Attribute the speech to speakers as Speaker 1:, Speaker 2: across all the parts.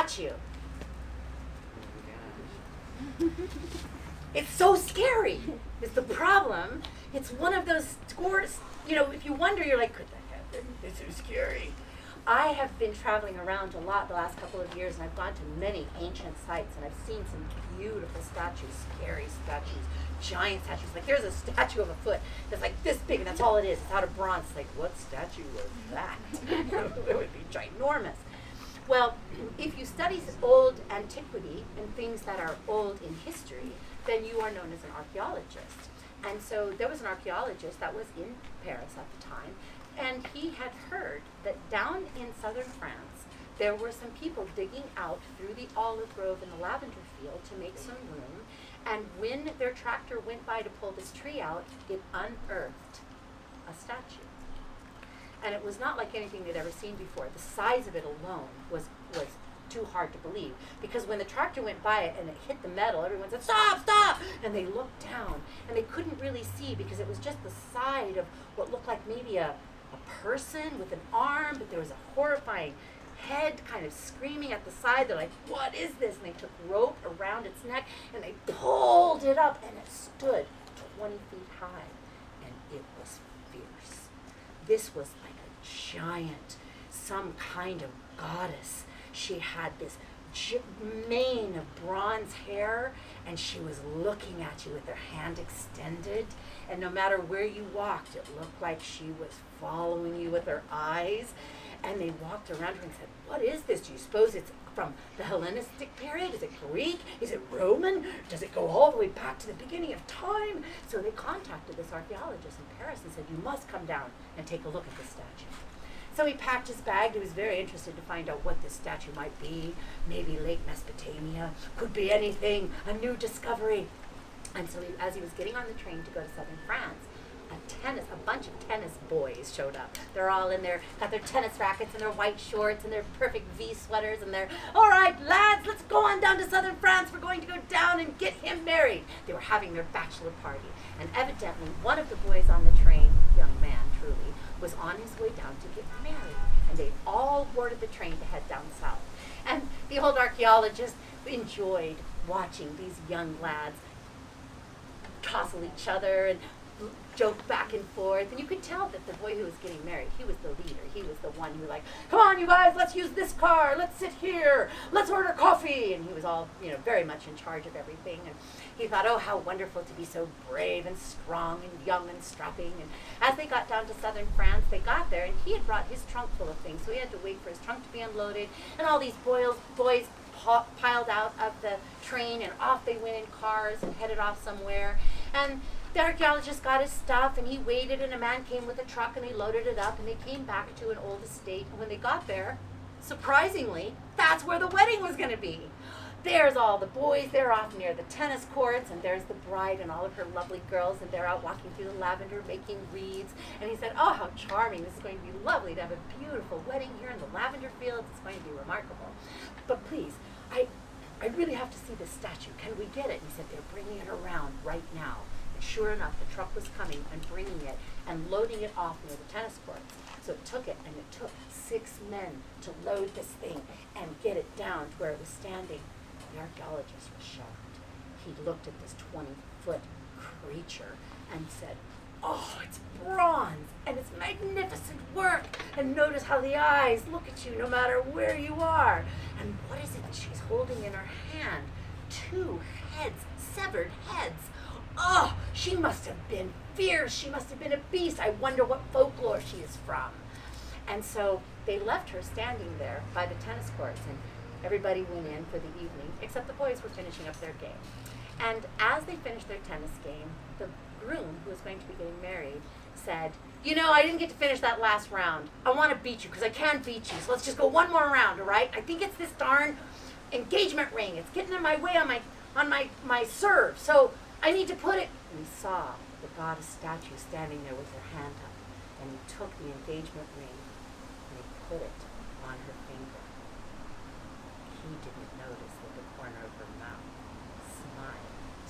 Speaker 1: statue. It's so scary, is the problem. It's one of those scores, if you wonder, you're like, could that happen? It's so scary. I have been traveling around a lot the last couple of years, and I've gone to many ancient sites, and I've seen some beautiful statues, scary statues, giant statues. Like, there's a statue of a foot that's like this big, and that's all it is. It's out of bronze. It's like, what statue was that? It would be ginormous. Well, if you study old antiquity and things that are old in history, then you are known as an archaeologist. And so there was an archaeologist that was in Paris at the time, and he had heard that down in southern France, there were some people digging out through the olive grove and the lavender field to make some room. And when their tractor went by to pull this tree out, it unearthed a statue. And it was not like anything they'd ever seen before. The size of it alone was too hard to believe. Because when the tractor went by it and it hit the metal, everyone said, stop, stop! And they looked down, and they couldn't really see because it was just the side of what looked like maybe a person with an arm, but there was a horrifying head kind of screaming at the side. They're like, what is this? And they took rope around its neck, and they pulled it up, and it stood 20 feet high, and it was fierce. This was like a giant, some kind of goddess. She had this mane of bronze hair, and she was looking at you with her hand extended, and no matter where you walked, it looked like she was following you with her eyes. And they walked around her and said, what is this? Do you suppose it's from the Hellenistic period? Is it Greek? Is it Roman? Does it go all the way back to the beginning of time? So they contacted this archaeologist in Paris and said, you must come down and take a look at this statue. So he packed his bag. He was very interested to find out what this statue might be. Maybe late Mesopotamia, could be anything, a new discovery. And so as he was getting on the train to go to southern France, a bunch of tennis boys showed up. They're all in there, got their tennis rackets and their white shorts and their perfect V sweaters, and they're, all right, lads, let's go on down to southern France. We're going to go down and get him married. They were having their bachelor party. And evidently, one of the boys on the train, young man, truly, was on his way down to get married. And they all boarded the train to head down south. And the old archaeologist enjoyed watching these young lads tousle each other and joke back and forth. And you could tell that the boy who was getting married, he was the leader. He was the one who, like, come on, you guys, let's use this car. Let's sit here. Let's order coffee. And he was all, very much in charge of everything. And he thought, oh, how wonderful to be so brave and strong and young and strapping. And as they got down to southern France, they got there, and he had brought his trunk full of things. So he had to wait for his trunk to be unloaded. And all these boys piled out of the train, and off they went in cars and headed off somewhere. And the archaeologist got his stuff, and he waited, and a man came with a truck, and they loaded it up, and they came back to an old estate. And when they got there, surprisingly, that's where the wedding was going to be. There's all the boys. They're off near the tennis courts, and there's the bride and all of her lovely girls, and they're out walking through the lavender making wreaths. And he said, oh, how charming. This is going to be lovely to have a beautiful wedding here in the lavender fields. It's going to be remarkable. But please, I really have to see this statue. Can we get it? And he said, they're bringing it around right now. And sure enough, the truck was coming and bringing it and loading it off near the tennis courts. So it took it, and it took 6 men to load this thing and get it down to where it was standing. The archaeologist was shocked. He looked at this 20-foot creature and said, oh, it's bronze, and it's magnificent work. And notice how the eyes look at you no matter where you are. And what is it that she's holding in her hand? 2 heads, severed heads. Oh, she must have been fierce. She must have been a beast. I wonder what folklore she is from. And so they left her standing there by the tennis courts, and everybody went in for the evening, except the boys were finishing up their game. And as they finished their tennis game, the groom, who was going to be getting married, said, I didn't get to finish that last round. I want to beat you because I can beat you. So let's just go one more round, all right? I think it's this darn engagement ring. It's getting in my way on my serve. So I need to put it. And he saw the goddess statue standing there with her hand up. And he took the engagement ring and he put it on her finger. He didn't notice that the corner of her mouth smiled.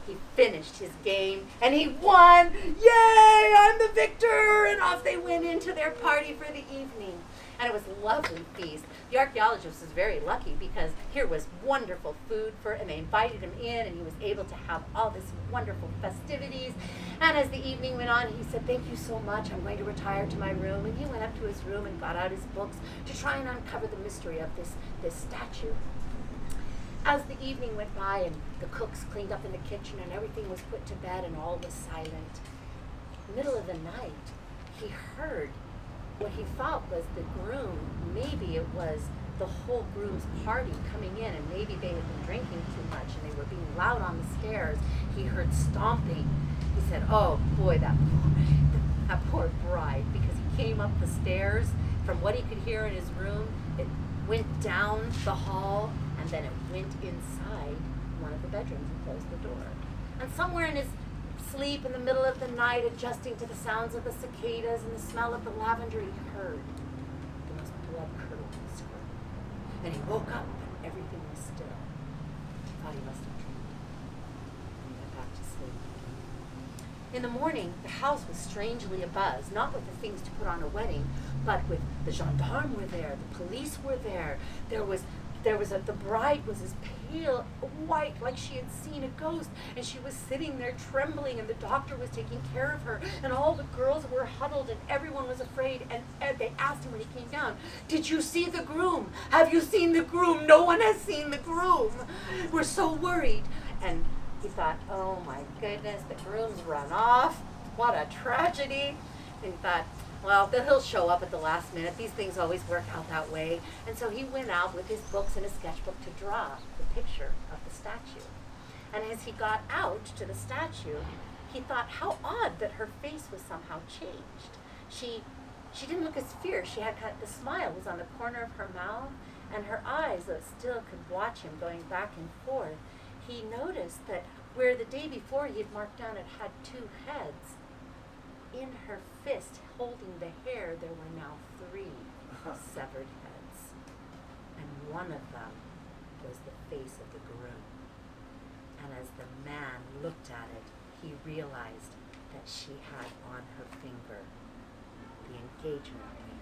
Speaker 1: He finished his game, and he won! Yay! I'm the victor! And off they went into their party for the evening. And it was a lovely feast. The archaeologist was very lucky because here was wonderful food and they invited him in, and he was able to have all this wonderful festivities. And as the evening went on, he said, "Thank you so much, I'm going to retire to my room." And he went up to his room and got out his books to try and uncover the mystery of this statue. As the evening went by and the cooks cleaned up in the kitchen and everything was put to bed and all was silent, middle of the night, he heard what he thought was the groom. Maybe it was the whole groom's party coming in, and maybe they had been drinking too much and they were being loud on the stairs. He heard stomping. He said, "Oh boy, that poor bride," because he came up the stairs. From what he could hear in his room, it went down the hall and then it went inside one of the bedrooms and closed the door. And somewhere in his sleep, in the middle of the night, adjusting to the sounds of the cicadas and the smell of the lavender, he heard the most blood-curdling scream. And he woke up and everything was still. He thought he must have dreamed. And he went back to sleep. In the morning, the house was strangely abuzz, not with the things to put on a wedding, but with the gendarmes were there, the police were there. The bride was as pale white, like she had seen a ghost, and she was sitting there trembling, and the doctor was taking care of her, and all the girls were huddled, and everyone was afraid, and they asked him when he came down, "Did you see the groom? Have you seen the groom? No one has seen the groom. We're so worried." And he thought, "Oh my goodness, the groom's run off. What a tragedy." And he thought, well, then he'll show up at the last minute. These things always work out that way. And so he went out with his books and his sketchbook to draw the picture of the statue. And as he got out to the statue, he thought how odd that her face was somehow changed. She didn't look as fierce. She had the smile was on the corner of her mouth, and her eyes that still could watch him going back and forth. He noticed that where the day before he had marked down it had two heads, in her fist holding the hair, there were now three severed heads. And one of them was the face of the groom. And as the man looked at it, he realized that she had on her finger the engagement ring